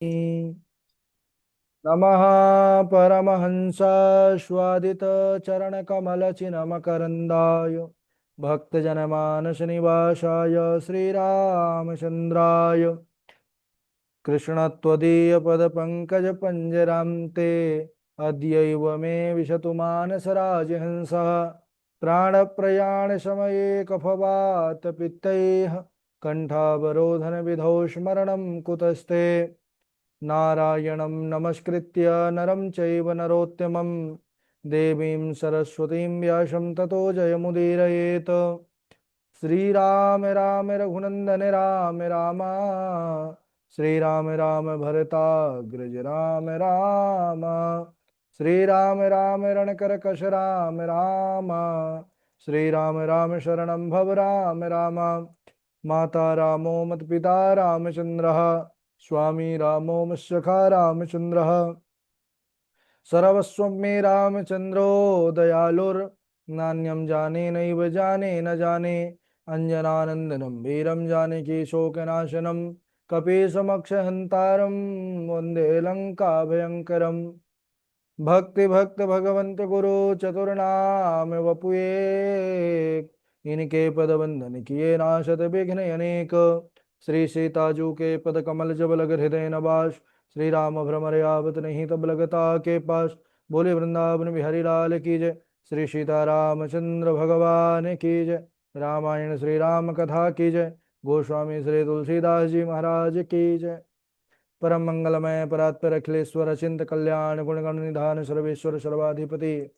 नमः परमहंसास्वादितचरणकमलचिन्मकरन्दाय भक्तजनमानसनिवासाय श्रीरामचन्द्राय कृष्णत्वदीयपदपङ्कजपञ्जरां ते अद्यैव मे विशतु मानसराजहंसः प्राणप्रयाणसमये कफवातपित्तैः कण्ठावरोधनविधौ स्मरणं कुतस्ते नारायणं नमस्कृत्य नरं चैव नरोत्तमं देवीं सरस्वतीं व्यासं ततो जयमुदीरयेत् श्रीराम राम रघुनंदन राम राम श्रीराम राम भरताग्रज राम राम श्रीराम राम रणकरकश राम राम श्रीराम राम शरणं भव राम राम माता रामो मत्पिता रामचन्द्रः स्वामी रामो मत्सखा रामचन्द्रः सर्वस्वं मे रामचन्द्रो दयालुर्नान्यं जाने नैव जाने न जाने अञ्जनानन्दनं वीरं जानकी शोकनाशनं कपीशमक्षहन्तारं वन्दे लङ्काभयङ्करम् भक्ति भक्त भगवंत गुरु चतुर्नाम वपुए इनके पद वंदन किए नाशत विघ्न अनेक श्री सीताजू के पद कमल जब लग हृदय नवास श्री राम भ्रमर आवत नहीं तब लगता के पास बोले वृंदावन बिहारी लाल की जय श्री सीतारामचंद्र भगवान की जय रामायण श्री राम कथा की जय गोस्वामी श्री तुलसीदास जी महाराज की जय परम मंगलमय परात्पर अखिलेश्वर अचिंत कल्याण गुणगण निधान सर्वेश्वर सर्वाधिपति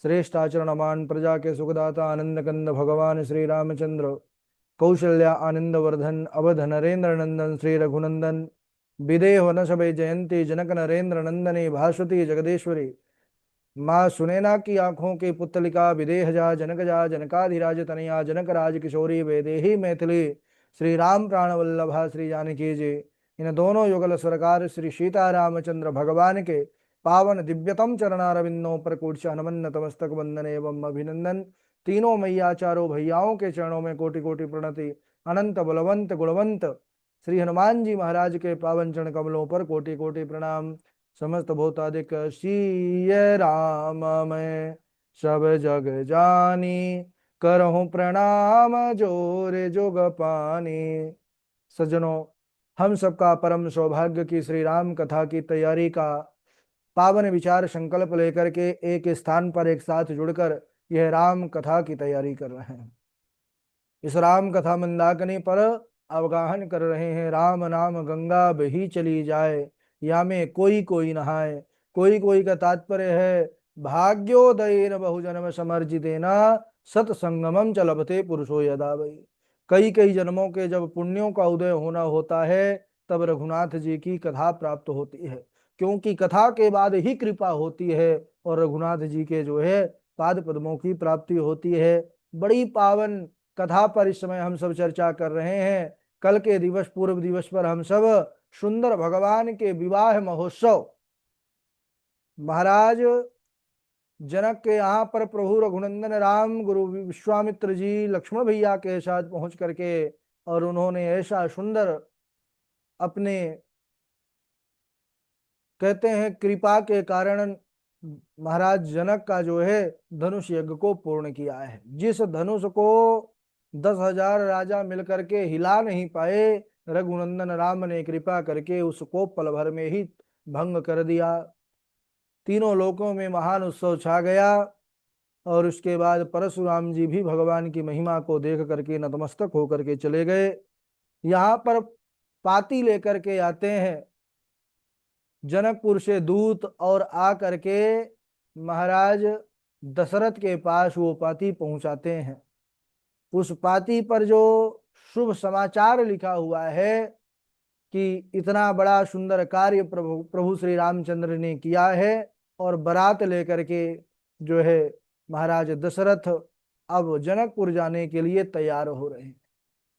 श्रेष्ठ आचरणमान प्रजा के सुखदाता आनंद कंद भगवान श्री रामचंद्र कौशल्या आनंद वर्धन अवध नरेंद्र नंदन श्री रघुनंदन विदेह वन सभे जयंती जनक नरेंद्र नंदनी भास्वती जगदीश्वरी माँ सुनैना की आंखों की पुतलिका विदेह जा जनकाधिराज तनया जनक राज किशोरी वेदेही मैथिली श्री राम प्राण वल्लभा श्री जानकी जी इन दोनों युगल सरकार श्री सीता रामचंद्र भगवान के पावन दिव्यतम चरणारविंदों पर कूट हनुमन तमस्तक वंदन एवं अभिनंदन तीनों मैया चारों भैयाओं के चरणों में कोटि कोटि प्रणति अनंत बलवंत गुणवंत श्री हनुमान जी महाराज के पावन चरण कमलों पर कोटि कोटि प्रणाम समस्त भूतादिक सीय राम मैं सब जग जानी करहूँ प्रणाम जोर जोग पानी। सज्जनों, हम सबका परम सौभाग्य की श्री राम कथा की तैयारी का पावन विचार संकल्प लेकर के एक स्थान पर एक साथ जुड़कर यह राम कथा की तैयारी कर रहे हैं। इस राम कथा मंदाकिनी पर अवगाहन कर रहे हैं। राम नाम गंगा बही चली जाए, या में कोई कोई नहाए। कोई कोई का तात्पर्य है भाग्योदयेन बहुजन्म समर्जितेन सत्संगमम च लभते पुरुषो यदा वै। कई कई जन्मों के जब पुण्यों का उदय होना होता है तब रघुनाथ जी की कथा प्राप्त होती है, क्योंकि कथा के बाद ही कृपा होती है और रघुनाथ जी के जो है पाद पद्मों की प्राप्ति होती है। बड़ी पावन कथा पर इस समय हम सब चर्चा कर रहे हैं। कल के दिवस पूर्व दिवस पर हम सब सुंदर भगवान के विवाह महोत्सव महाराज जनक के यहाँ पर प्रभु रघुनंदन राम गुरु विश्वामित्र जी लक्ष्मण भैया के साथ पहुंच करके और उन्होंने ऐसा सुंदर अपने कहते हैं कृपा के कारण महाराज जनक का जो है धनुष यज्ञ को पूर्ण किया है। जिस धनुष को 10,000 राजा मिलकर के हिला नहीं पाए, रघुनंदन राम ने कृपा करके उसको पल भर में ही भंग कर दिया। तीनों लोकों में महान उत्सव छा गया और उसके बाद परशुराम जी भी भगवान की महिमा को देख करके नतमस्तक होकर के चले गए। यहाँ पर पाती लेकर के आते हैं जनकपुर से दूत और आ करके महाराज दशरथ के पास वो पाती पहुंचाते हैं। उस पाती पर जो शुभ समाचार लिखा हुआ है कि इतना बड़ा सुंदर कार्य प्रभु प्रभु श्री रामचंद्र ने किया है और बारात लेकर के जो है महाराज दशरथ अब जनकपुर जाने के लिए तैयार हो रहे हैं।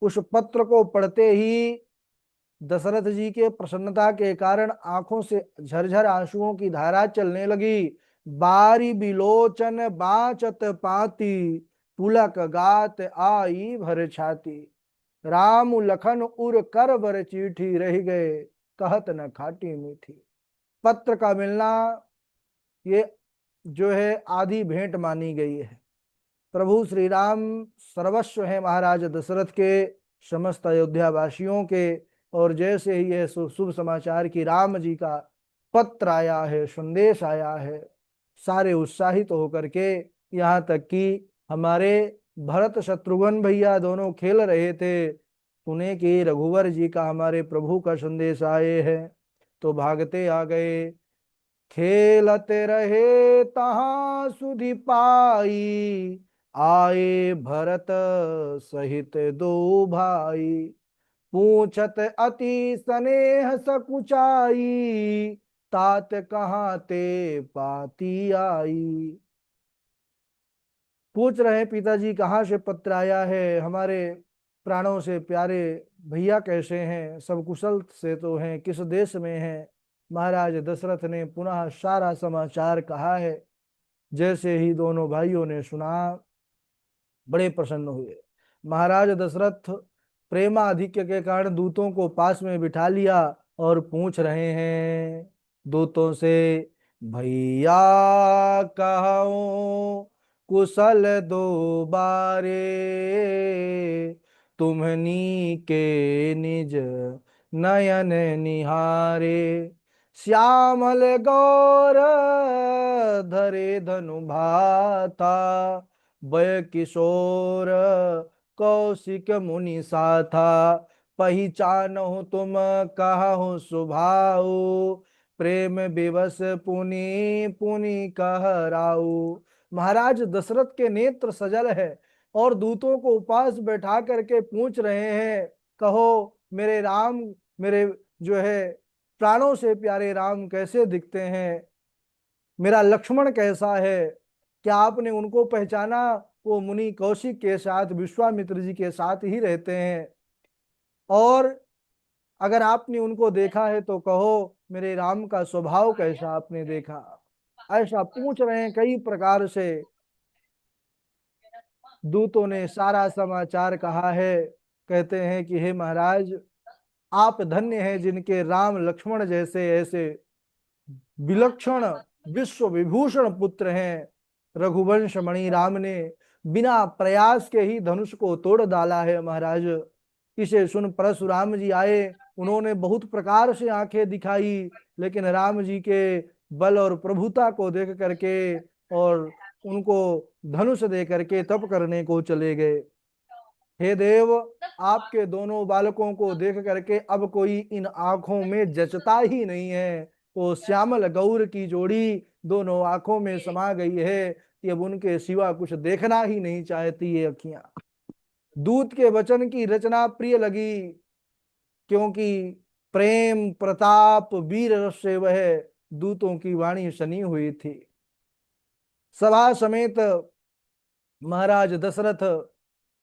उस पत्र को पढ़ते ही दशरथ जी के प्रसन्नता के कारण आंखों से झरझर आंसुओं की धारा चलने लगी। बारी बिलोचन बाचत पाती पुलक गात आई भर छाती। राम लखन उर कर बर चिट्ठी रह गए कहत न खाटी मीठी। पत्र का मिलना ये जो है आधी भेंट मानी गई है। प्रभु श्री राम सर्वस्व है महाराज दशरथ के, समस्त अयोध्या वासियों के। और जैसे ही यह शुभ समाचार कि राम जी का पत्र आया है, संदेश आया है, सारे उत्साहित होकर के, यहाँ तक कि हमारे भरत शत्रुघ्न भैया दोनों खेल रहे थे, सुने कि रघुवर जी का हमारे प्रभु का संदेश आए है, तो भागते आ गए। खेलते रहे तहां सुधि पाई, आए भरत सहित दो भाई। पूछत अति स्नेह सकुचाई, तात कहाँ ते पाती आई। पूछ रहे पिताजी कहाँ से पत्र आया है, हमारे प्राणों से प्यारे भैया कैसे हैं, सब कुशल से तो हैं, किस देश में हैं। महाराज दशरथ ने पुनः सारा समाचार कहा है। जैसे ही दोनों भाइयों ने सुना, बड़े प्रसन्न हुए। महाराज दशरथ प्रेमाधिक्य के कारण दूतों को पास में बिठा लिया और पूछ रहे हैं दूतों से, भैया कहो कुशल दो बारे, तुम्हनी के निज नयन निहारे। श्यामल गौर धरे धनु भाता, वय किशोर कौशिक मुनि साथा। पहिचानहु तुम कहु सुभाऊ, प्रेम विवश पुनि पुनि कहराऊ। महाराज दशरथ के नेत्र सजल है और दूतों को पास बैठा करके पूछ रहे हैं, कहो मेरे राम, मेरे जो है प्राणों से प्यारे राम कैसे दिखते हैं, मेरा लक्ष्मण कैसा है, क्या आपने उनको पहचाना? वो मुनि कौशिक के साथ, विश्वामित्र जी के साथ ही रहते हैं, और अगर आपने उनको देखा है तो कहो मेरे राम का स्वभाव कैसा आपने देखा। ऐसा पूछ रहे हैं कई प्रकार से। दूतों ने सारा समाचार कहा है। कहते हैं कि हे महाराज, आप धन्य हैं जिनके राम लक्ष्मण जैसे ऐसे विलक्षण विश्व विभूषण पुत्र हैं। रघुवंश मणि राम ने बिना प्रयास के ही धनुष को तोड़ डाला है महाराज। इसे सुन परशुराम जी आए, उन्होंने बहुत प्रकार से आंखें दिखाई, लेकिन राम जी के बल और प्रभुता को देख करके और उनको धनुष दे करके तप करने को चले गए। हे देव, आपके दोनों बालकों को देख करके अब कोई इन आंखों में जचता ही नहीं है। वो श्यामल गौर की जोड़ी दोनों आंखों में समा गई है कि अब उनके सिवा कुछ देखना ही नहीं चाहती ये अखियां। दूत के वचन की रचना प्रिय लगी, क्योंकि प्रेम प्रताप वीर रस से वह दूतों की वाणी सनी हुई थी। सभा समेत महाराज दशरथ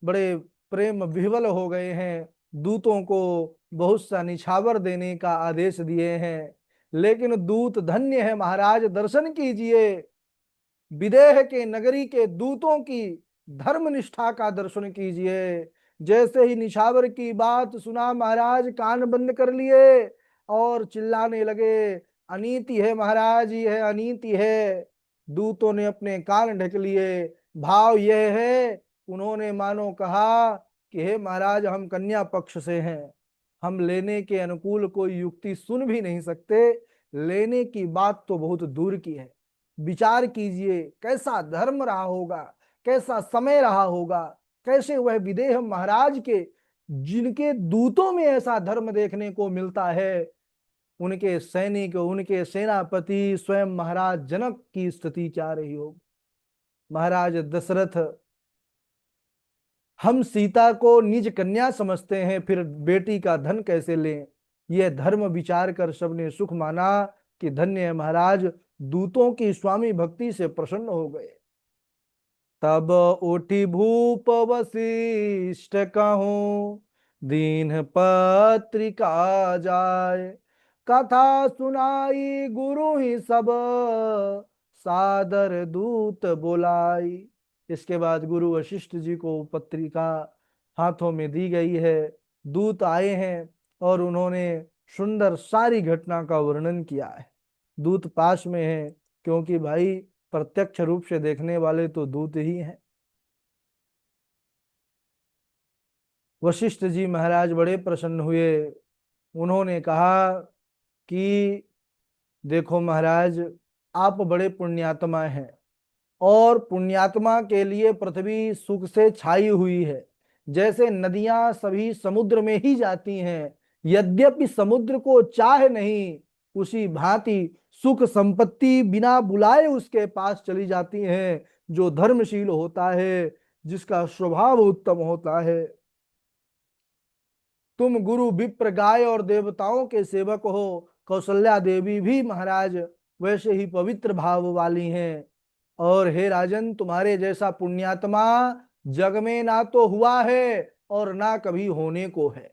बड़े प्रेम विह्वल हो गए हैं, दूतों को बहुत सा निछावर देने का आदेश दिए हैं। लेकिन दूत धन्य है महाराज, दर्शन कीजिए विदेह के नगरी के दूतों की धर्म निष्ठा का दर्शन कीजिए। जैसे ही निछावर की बात सुना, महाराज कान बंद कर लिए और चिल्लाने लगे, अनीति है महाराज, ये है अनीति है। दूतों ने अपने कान ढक लिए। भाव यह है, उन्होंने मानो कहा कि हे महाराज, हम कन्या पक्ष से हैं, हम लेने के अनुकूल कोई युक्ति सुन भी नहीं सकते, लेने की बात तो बहुत दूर की है। विचार कीजिए कैसा धर्म रहा होगा, कैसा समय रहा होगा, कैसे वह विदेह महाराज के, जिनके दूतों में ऐसा धर्म देखने को मिलता है, उनके सैनिक, उनके सेनापति स्वयं महाराज जनक की स्थिति क्या रही होगी। महाराज दशरथ, हम सीता को निज कन्या समझते हैं, फिर बेटी का धन कैसे लें। यह धर्म विचार कर सबने सुख माना कि धन्य है महाराज, दूतों की स्वामी भक्ति से प्रसन्न हो गए। तब उठी भूप वशिष्ठ कहूं, दीन पत्रिका जाय। कथा सुनाई गुरु ही सब, सादर दूत बुलाई। इसके बाद गुरु वशिष्ठ जी को पत्रिका हाथों में दी गई है। दूत आए हैं और उन्होंने सुंदर सारी घटना का वर्णन किया है। दूत पास में है, क्योंकि भाई प्रत्यक्ष रूप से देखने वाले तो दूत ही हैं। वशिष्ठ जी महाराज बड़े प्रसन्न हुए। उन्होंने कहा कि देखो महाराज, आप बड़े पुण्यात्मा हैं, और पुण्यात्मा के लिए पृथ्वी सुख से छाई हुई है। जैसे नदियां सभी समुद्र में ही जाती हैं, यद्यपि समुद्र को चाह नहीं, उसी भांति सुख संपत्ति बिना बुलाए उसके पास चली जाती हैं। जो धर्मशील होता है, जिसका स्वभाव उत्तम होता है। तुम गुरु विप्र गाय और देवताओं के सेवक हो। कौशल्या देवी भी महाराज वैसे ही पवित्र भाव वाली हैं। और हे राजन, तुम्हारे जैसा पुण्यात्मा जग में ना तो हुआ है और ना कभी होने को है।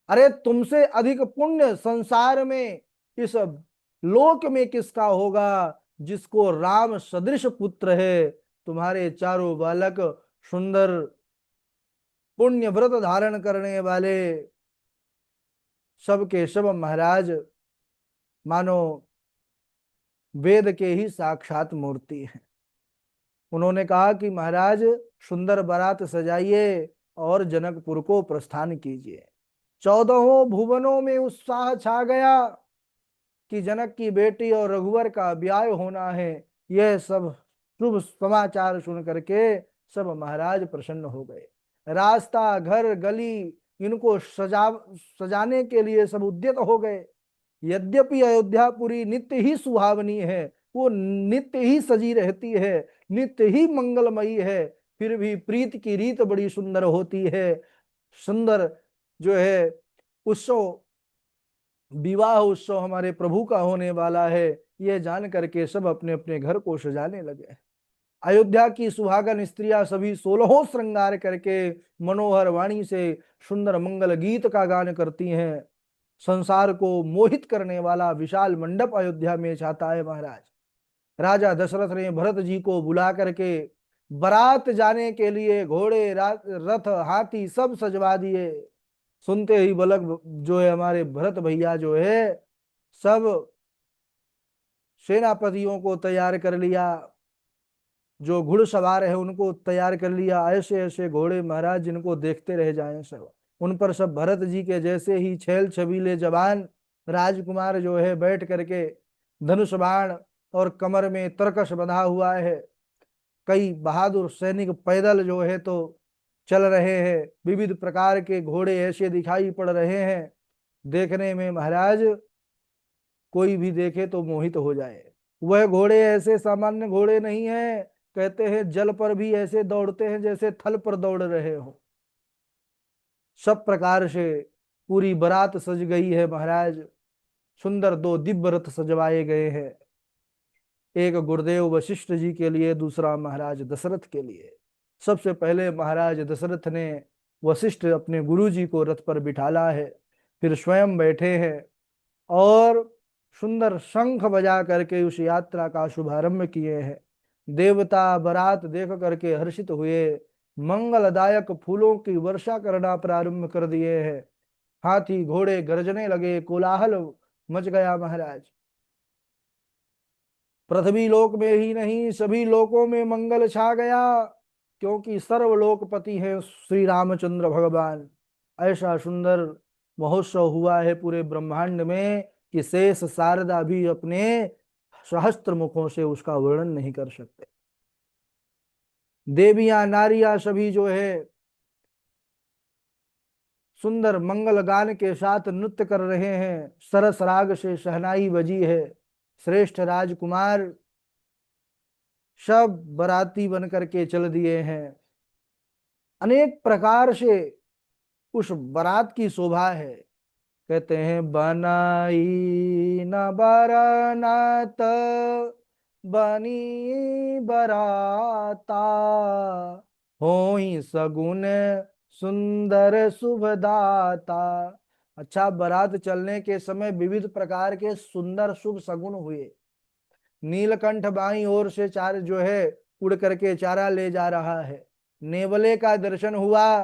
अरे तुमसे अधिक पुण्य संसार में, इस लोक में किसका होगा, जिसको राम सदृश पुत्र है। तुम्हारे चारों बालक सुंदर पुण्य व्रत धारण करने वाले, सब के सब महाराज मानो वेद के ही साक्षात मूर्ति हैं। उन्होंने कहा कि महाराज, सुंदर बारात सजाइए और जनकपुर को प्रस्थान कीजिए। 14 भुवनों में उत्साह छा गया कि जनक की बेटी और रघुवर का ब्याह होना है। यह सब शुभ समाचार सुन करके सब महाराज प्रसन्न हो गए। रास्ता, घर, गली, इनको सजाने के लिए सब उद्यत हो गए। यद्यपि अयोध्यापुरी नित्य ही सुहावनी है, वो नित्य ही सजी रहती है, नित्य ही मंगलमयी है, फिर भी प्रीत की रीत बड़ी सुंदर होती है। सुंदर जो है उत्सव, विवाह उत्सव हमारे प्रभु का होने वाला है, यह जान करके सब अपने अपने घर को सजाने लगे। अयोध्या की सुहागन स्त्रियां सभी 16 श्रृंगार करके मनोहर वाणी से सुंदर मंगल गीत का गान करती हैं। संसार को मोहित करने वाला विशाल मंडप अयोध्या में छाता है महाराज। राजा दशरथ ने भरत जी को बुला करके बारात जाने के लिए घोड़े, रथ, हाथी सब सजवा दिए। सुनते ही बलक जो है हमारे भरत भैया जो है, सब सेनापतियों को तैयार कर लिया, जो घुड़सवार है उनको तैयार कर लिया। ऐसे ऐसे घोड़े महाराज जिनको देखते रह जाएं सब। उन पर सब भरत जी के जैसे ही छैल छबीले जवान राजकुमार जो है बैठ करके, धनुष बाण और कमर में तरकश बंधा हुआ है। कई बहादुर सैनिक पैदल जो है तो चल रहे हैं। विविध प्रकार के घोड़े ऐसे दिखाई पड़ रहे हैं, देखने में महाराज कोई भी देखे तो मोहित हो जाए। वह घोड़े ऐसे सामान्य घोड़े नहीं है, कहते हैं जल पर भी ऐसे दौड़ते हैं जैसे थल पर दौड़ रहे हो। सब प्रकार से पूरी बारात सज गई है महाराज। सुंदर 2 दिव्य रथ सजवाए गए हैं, एक गुरुदेव वशिष्ठ जी के लिए, दूसरा महाराज दशरथ के लिए। सबसे पहले महाराज दशरथ ने वशिष्ठ अपने गुरु जी को रथ पर बिठाला है, फिर स्वयं बैठे हैं और सुंदर शंख बजा करके उस यात्रा का शुभारंभ किए हैं। देवता बारात देख करके हर्षित हुए, मंगलदायक फूलों की वर्षा करना प्रारंभ कर दिए हैं। हाथी घोड़े गरजने लगे, कोलाहल मच गया महाराज। पृथ्वी लोक में ही नहीं, सभी लोकों में मंगल छा गया, क्योंकि सर्वलोकपति है श्री रामचंद्र भगवान। ऐसा सुंदर महोत्सव हुआ है पूरे ब्रह्मांड में कि शेष शारदा भी अपने सहस्त्र मुखों से उसका वर्णन नहीं कर सकते। देवियां नारियां सभी जो है सुंदर मंगल गान के साथ नृत्य कर रहे हैं। सरस राग से शहनाई बजी है। श्रेष्ठ राजकुमार सब बराती बन करके चल दिए हैं। अनेक प्रकार से उस बारात की शोभा है। कहते हैं बनाई न बरनत बनी बराता, होई सगुन सुंदर शुभदाता। अच्छा, बारात चलने के समय विविध प्रकार के सुंदर शुभ सगुन हुए। नीलकंठ बाई ओर से चार जो है उड़ करके चारा ले जा रहा है। नेवले का दर्शन हुआ,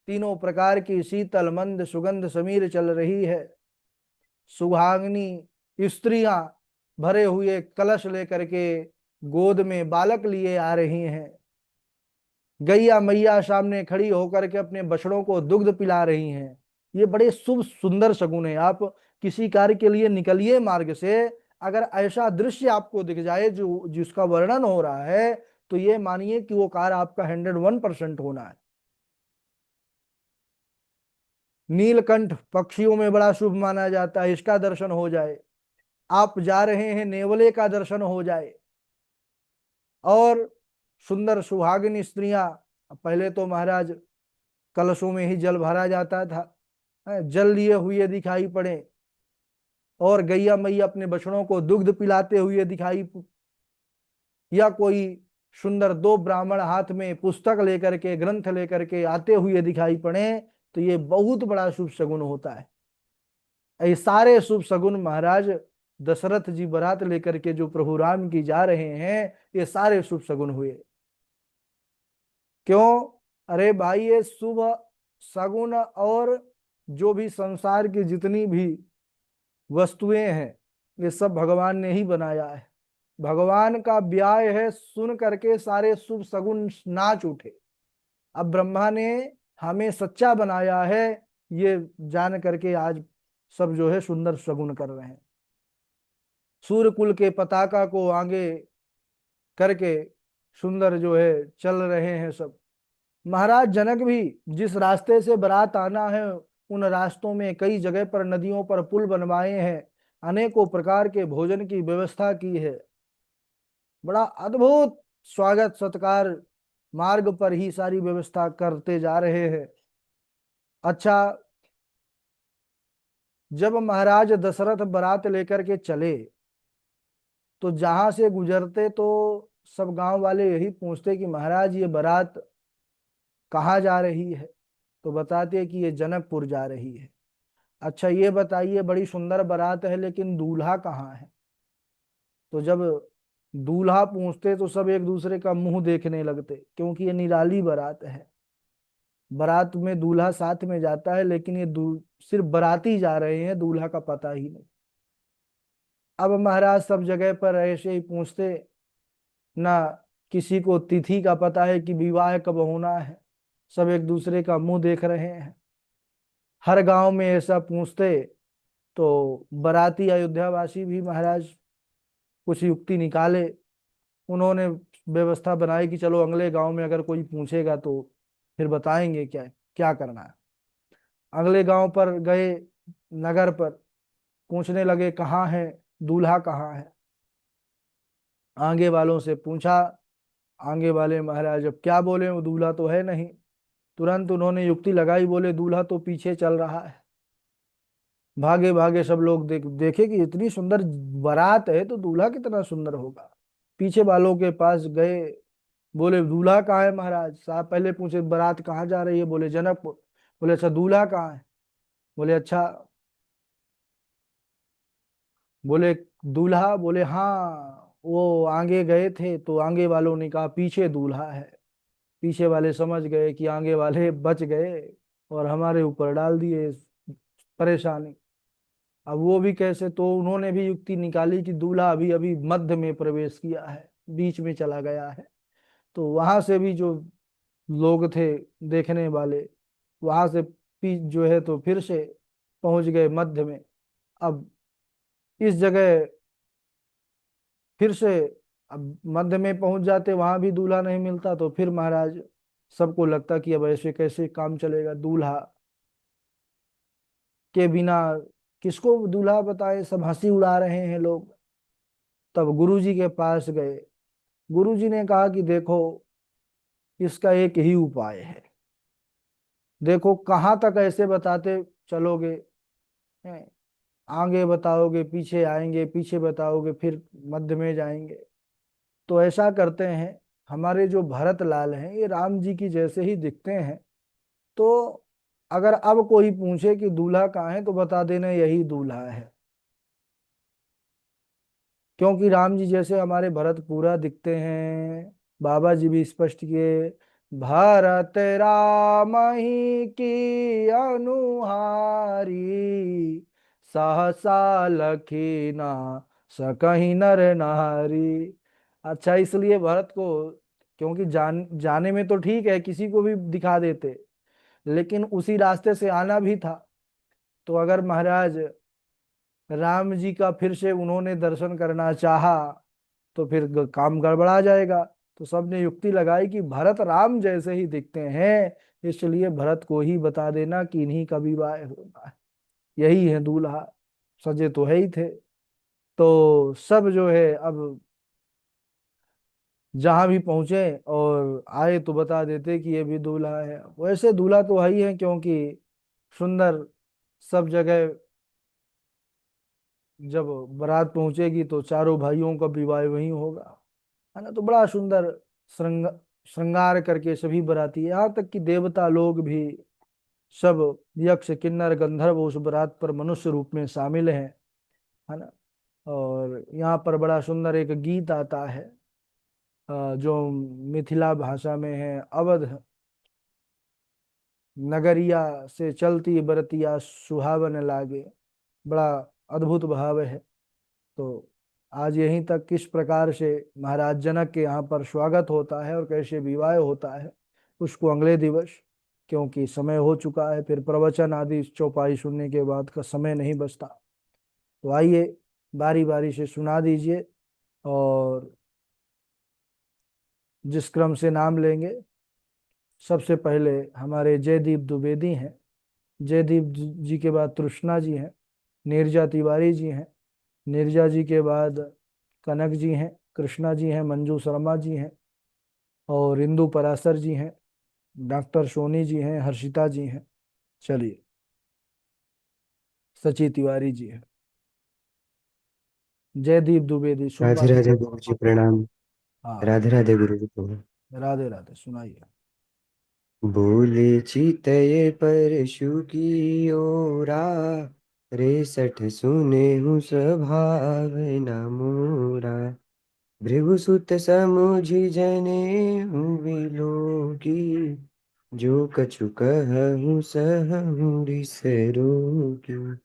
तीनों प्रकार की शीतल मंद सुगंध समीर चल रही है। सुहागनी स्त्रियां भरे हुए कलश लेकर के गोद में बालक लिए आ रही हैं। गैया मैया सामने खड़ी होकर के अपने बछड़ों को दुग्ध पिला रही हैं। ये बड़े शुभ सुंदर शगुन है। आप किसी कार्य के लिए निकलिए मार्ग से, अगर ऐसा दृश्य आपको दिख जाए जो जिसका वर्णन हो रहा है, तो ये मानिए कि वो कार्य आपका 101% होना है। नीलकंठ पक्षियों में बड़ा शुभ माना जाता है, इसका दर्शन हो जाए। आप जा रहे हैं, नेवले का दर्शन हो जाए। और सुंदर सुहागिन स्त्रियां, पहले तो महाराज कलशों में ही जल भरा जाता था, जल लिए हुए दिखाई पड़े, और गैया मैया अपने बछड़ों को दुग्ध पिलाते हुए दिखाई, या कोई सुंदर दो ब्राह्मण हाथ में पुस्तक लेकर के ग्रंथ लेकर के आते हुए दिखाई पड़े, तो ये बहुत बड़ा शुभ शगुन होता है। ये सारे शुभ शगुन महाराज दशरथ जी बारात लेकर के जो प्रभु राम की जा रहे हैं, ये सारे शुभ शगुन हुए। क्यों? अरे भाई, ये शुभ शगुन और जो भी संसार की जितनी भी वस्तुएं हैं, ये सब भगवान ने ही बनाया है। भगवान का ब्याह है, सुन करके सारे शुभ शगुन नाच उठे। अब ब्रह्मा ने हमें सच्चा बनाया है, ये जान करके आज सब जो है सुंदर शगुन कर रहे हैं। सूर्य कुल के पताका को आगे करके सुंदर जो है चल रहे हैं सब। महाराज जनक भी जिस रास्ते से बारात आना है, उन रास्तों में कई जगह पर नदियों पर पुल बनवाए हैं, अनेकों प्रकार के भोजन की व्यवस्था की है। बड़ा अद्भुत स्वागत सत्कार मार्ग पर ही सारी व्यवस्था करते जा रहे हैं। अच्छा, जब महाराज दशरथ बारात लेकर के चले, तो जहां से गुजरते तो सब गांव वाले यही पूछते कि महाराज ये बारात कहाँ जा रही है? तो बताते कि ये जनकपुर जा रही है। अच्छा ये बताइए, बड़ी सुंदर बारात है, लेकिन दूल्हा कहाँ है? तो जब दूल्हा पूछते तो सब एक दूसरे का मुंह देखने लगते, क्योंकि ये निराली बारात है। बारात में दूल्हा साथ में जाता है, लेकिन ये सिर्फ बाराती जा रहे हैं, दूल्हा का पता ही नहीं। अब महाराज सब जगह पर ऐसे ही पूछते, ना किसी को तिथि का पता है कि विवाह कब होना है, सब एक दूसरे का मुंह देख रहे हैं। हर गांव में ऐसा पूछते, तो बाराती अयोध्यावासी भी महाराज कुछ युक्ति निकाले। उन्होंने व्यवस्था बनाई कि चलो अगले गांव में अगर कोई पूछेगा तो फिर बताएंगे क्या क्या करना है। अगले गांव पर गए, नगर पर पूछने लगे कहाँ है, दूल्हा कहाँ है। आगे वालों से पूछा, आगे वाले महाराज अब क्या बोले, वो दूल्हा तो है नहीं। तुरंत उन्होंने युक्ति लगाई, बोले दूल्हा तो पीछे चल रहा है। भागे भागे सब लोग देखे कि इतनी सुंदर बारात है तो दूल्हा कितना सुंदर होगा। पीछे वालों के पास गए, बोले दूल्हा कहाँ है महाराज साहब? पहले पूछे बारात कहाँ जा रही है, बोले जनकपुर। बोले अच्छा दूल्हा कहाँ है? बोले अच्छा, बोले दूल्हा, बोले हाँ वो आगे गए थे, तो आगे वालों ने कहा पीछे दूल्हा है। पीछे वाले समझ गए कि आगे वाले बच गए और हमारे ऊपर डाल दिए परेशानी। अब वो भी कैसे, तो उन्होंने भी युक्ति निकाली कि दूल्हा अभी अभी मध्य में प्रवेश किया है, बीच में चला गया है। तो वहां से भी जो लोग थे देखने वाले, वहां से जो है तो फिर से पहुंच गए मध्य में। अब इस जगह फिर से, अब मध्य में पहुंच जाते, वहां भी दूल्हा नहीं मिलता, तो फिर महाराज सबको लगता कि अब ऐसे कैसे काम चलेगा, दूल्हा के बिना किसको दूल्हा बताए, सब हंसी उड़ा रहे हैं लोग। तब गुरुजी के पास गए। गुरुजी ने कहा कि देखो, इसका एक ही उपाय है। देखो कहाँ तक ऐसे बताते चलोगे, हैं? आगे बताओगे पीछे आएंगे, पीछे बताओगे फिर मध्य में जाएंगे। तो ऐसा करते हैं, हमारे जो भरत लाल हैं ये राम जी की जैसे ही दिखते हैं। तो अगर अब कोई पूछे कि दूल्हा कहाँ है, तो बता देना यही दूल्हा है। क्योंकि राम जी जैसे हमारे भरत पूरा दिखते हैं, बाबा जी भी स्पष्ट किए, भरत राम ही की अनुहारी, सहसा लखी ना सकहि नर नारी। अच्छा, इसलिए भरत को, क्योंकि जाने में तो ठीक है, किसी को भी दिखा देते, लेकिन उसी रास्ते से आना भी था। तो अगर महाराज राम जी का फिर से उन्होंने दर्शन करना चाहा तो फिर काम गड़बड़ा जाएगा। तो सबने युक्ति लगाई कि भरत राम जैसे ही दिखते हैं, इसलिए भरत को ही बता देना कि इन्हीं का विवाह होना है, यही है दूल्हा। सजे तो है ही थे। तो सब जो है अब जहां भी पहुंचे और आए तो बता देते कि ये भी दूल्हा है। वैसे दूल्हा तो है ही है, क्योंकि सुंदर सब जगह जब बारात पहुंचेगी तो चारों भाइयों का विवाह वहीं होगा, है ना। तो बड़ा सुंदर श्रृंग श्रृंगार करके सभी बराती, यहाँ तक कि देवता लोग भी सब, यक्ष किन्नर गंधर्व उस बारात पर मनुष्य रूप में शामिल हैं, है ना। और यहाँ पर बड़ा सुंदर एक गीत आता है, जो मिथिला भाषा में है, अवध नगरिया से चलती बरतिया सुहावन लागे। बड़ा अद्भुत भाव है। तो आज यहीं तक किस प्रकार से महाराज जनक के यहाँ पर स्वागत होता है और कैसे विवाह होता है, उसको अगले दिवस, क्योंकि समय हो चुका है, फिर प्रवचन आदि चौपाई सुनने के बाद का समय नहीं बचता। तो आइए बारी बारी से सुना दीजिए, और जिस क्रम से नाम लेंगे, सबसे पहले हमारे जयदीप द्विवेदी हैं। जयदीप जी के बाद तृष्णा जी हैं, नीरजा तिवारी जी हैं, नीरजा जी के बाद कनक जी हैं, कृष्णा जी हैं, मंजू शर्मा जी हैं, और इंदु पराशर जी हैं, डॉक्टर सोनी जी हैं, हर्षिता जी हैं। चलिए, सची तिवारी जी हैं। जयदीप द्विवेदी राधे सुनवाइए। राधे गुरु जी प्रणाम। हाँ, राधे राधे गुरु जी प्रणाम। राधे राधे, सुनाइए। बोले चितय परशु की ओरा, रेसठ सुने हूँ स्वभावना मोरा। भृगुसुत समुझि जने हूँ विलोकी, जो कछु कहूँ सहूँ रिस रोकी।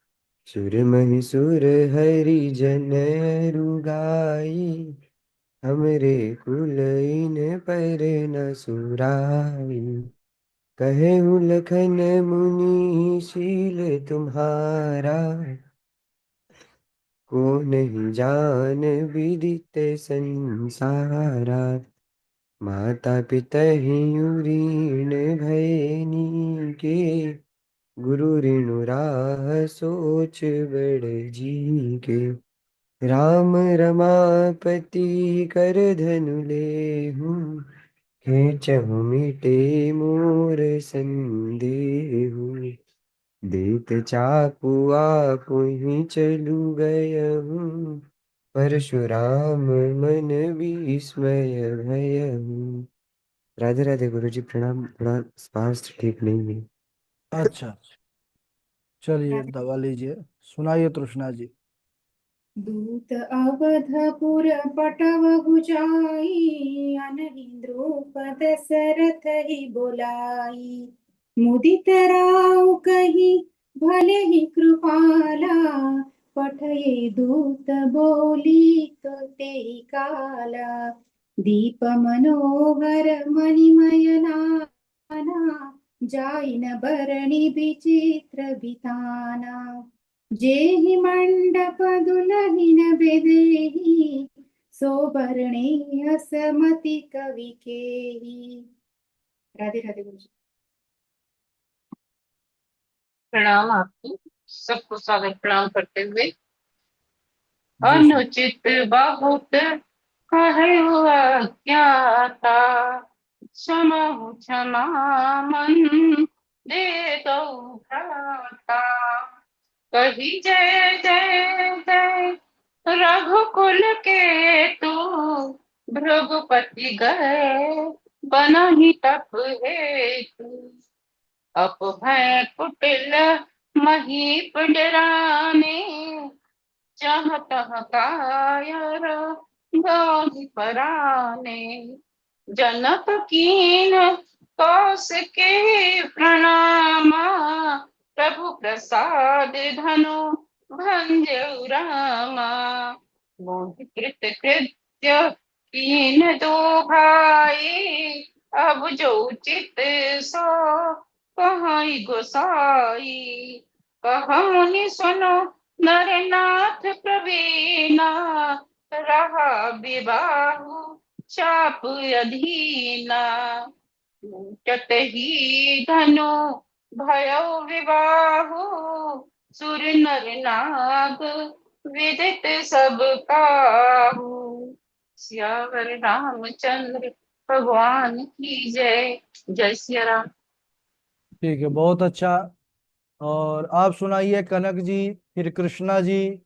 सुर महिसुर हरि जन रुगाई, हमरे कुल इन पर न सुराई। कहेहु लखन मुनि शील तुम्हारा, को नहीं जान विदित संसारा। माता पिता ही ऋण भयनी के, गुरु ऋण राह सोच बड़ जी के। राम रमापति कर धनु लेहूं, खेचहु मिटे मोर संदेहु। देत चापु आपुहि चलु गयहूँ, परशुराम मन विस्मय भयहूँ। राधे राधे गुरु जी प्रणाम। थोड़ा स्वास्थ्य ठीक नहीं है। अच्छा, चलिए दवा लीजिए, सुनाइए तृष्णा जी। दूत अवधपुर पटवहु जाई, अनहि द्रौपद दशरथ ही बोलाई। मुदित राउ कही भले ही कृपाला, पठये दूत बोली तो तेहि काला। दीप मनोहर मणिमय नाना, जाई न बरणी विचित्र बिताना। जेहि मंडप दुलहिन बेदेहि, सोबरणे असमति कवि केहि। राधे राधे गुरु जी। प्रणाम आपको सबको, सादर प्रणाम करते हुए। जी सुन। अनुचित बहुत कहु अज्ञाता, क्षमहु क्षमा मन दे दो भ्राता। कही जय जय जय रघुकुल के तू, भृगुपति गए बनहि तप हेतु। अपभय कुटिल महीप डराने, जहाँ तहाँ कायर गाहि पराने। जनक कीन कौशिके प्रणाम प्रभु प्रसाद धनु भंजऊ रामा। मोहि कृत कृत्य कीन दो भाई, अब जो चित सो कहाई गोसाई। कहा मुनि सुनो नर नाथ प्रवीणा, रहा विबाहु चाप अधीना। टूटत ही धनु भयो विबाहु, सुर नर नाग विदित सब काहू। सियावर रामचंद्र भगवान की जय। जय सिया राम। ठीक है, बहुत अच्छा। और आप सुनाइए कनक जी, फिर कृष्णा जी,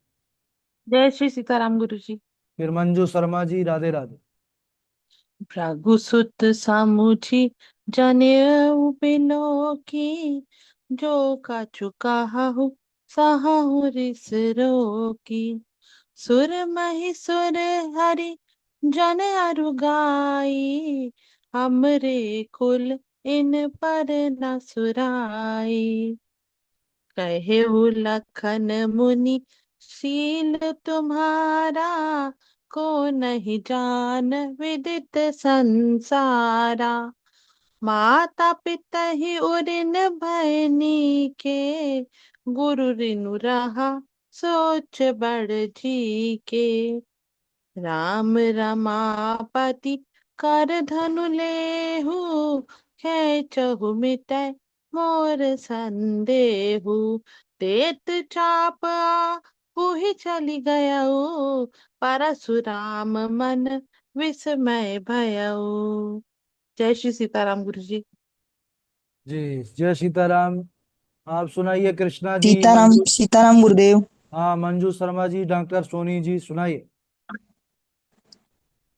जय श्री सीताराम गुरु जी। फिर मंजू शर्मा जी। राधे राधे। भृगु सुत सामुझी जनेऊ बिनो की, जो काचु काहू साहू रिस रोकी। सुर महि सुर हरि जन अरु गाई, हमरे कुल इन पर न सुराई। कहेऊ लखन मुनि शील तुम्हारा, को नहीं जान विदित संसारा। माता पिता ही उरिन भयनी के, गुरु रिनु रहा सोच बड़ जी के। राम रमापति कर धनु लेहु, खेचहु मिटै मोर संदेहु। तेत चाप पुहि चली गयऊ, परशुराम मन विस्मय भयऊ। जय श्री सीताराम गुरु जी। जी जय सीताराम। आप सुनाइए कृष्णा जी, सीताराम मंजू। सीताराम गुरुदेव। हाँ, मंजू शर्मा जी, डॉक्टर सोनी जी, सुनाइए।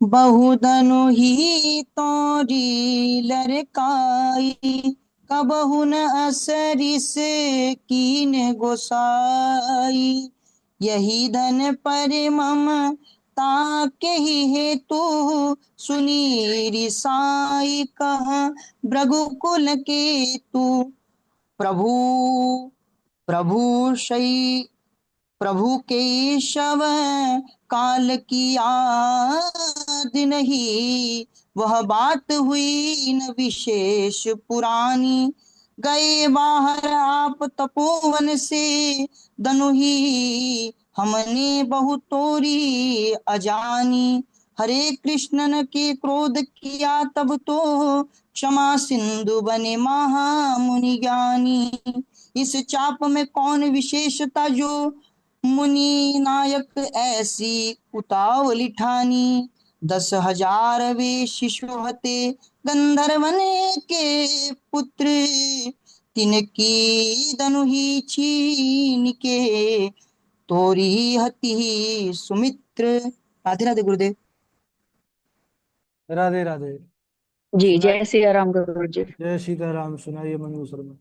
बहुधनु ही तोरी लरकाई, कबहु न असरिस कीन गोसाई। यही धन पर मम ताके ही हेतु, सुनी रिसाई कहा भृगुकुल केतु। प्रभु प्रभु शई प्रभु केशव काल की याद नहीं, वह बात हुई न विशेष पुरानी। गए बाहर आप तपोवन से, दनु ही हमने बहु तोरी अजानी। हरे कृष्णन के क्रोध किया तब तो, क्षमा सिंधु बने महामुनि ज्ञानी। इस चाप में कौन विशेषता जो, मुनि नायक ऐसी उतावली ठानी। 10,000 वे शिशु हते गंधर्वन के पुत्र, तिनकी दनु ही छीन के, तोरी हति सुमित्र। राधे राधे गुरुदेव। राधे राधे। जी सुनाइए। जय सिया राम गुरु जी। जय सीताराम, सुनाइए मंजू शर्मा।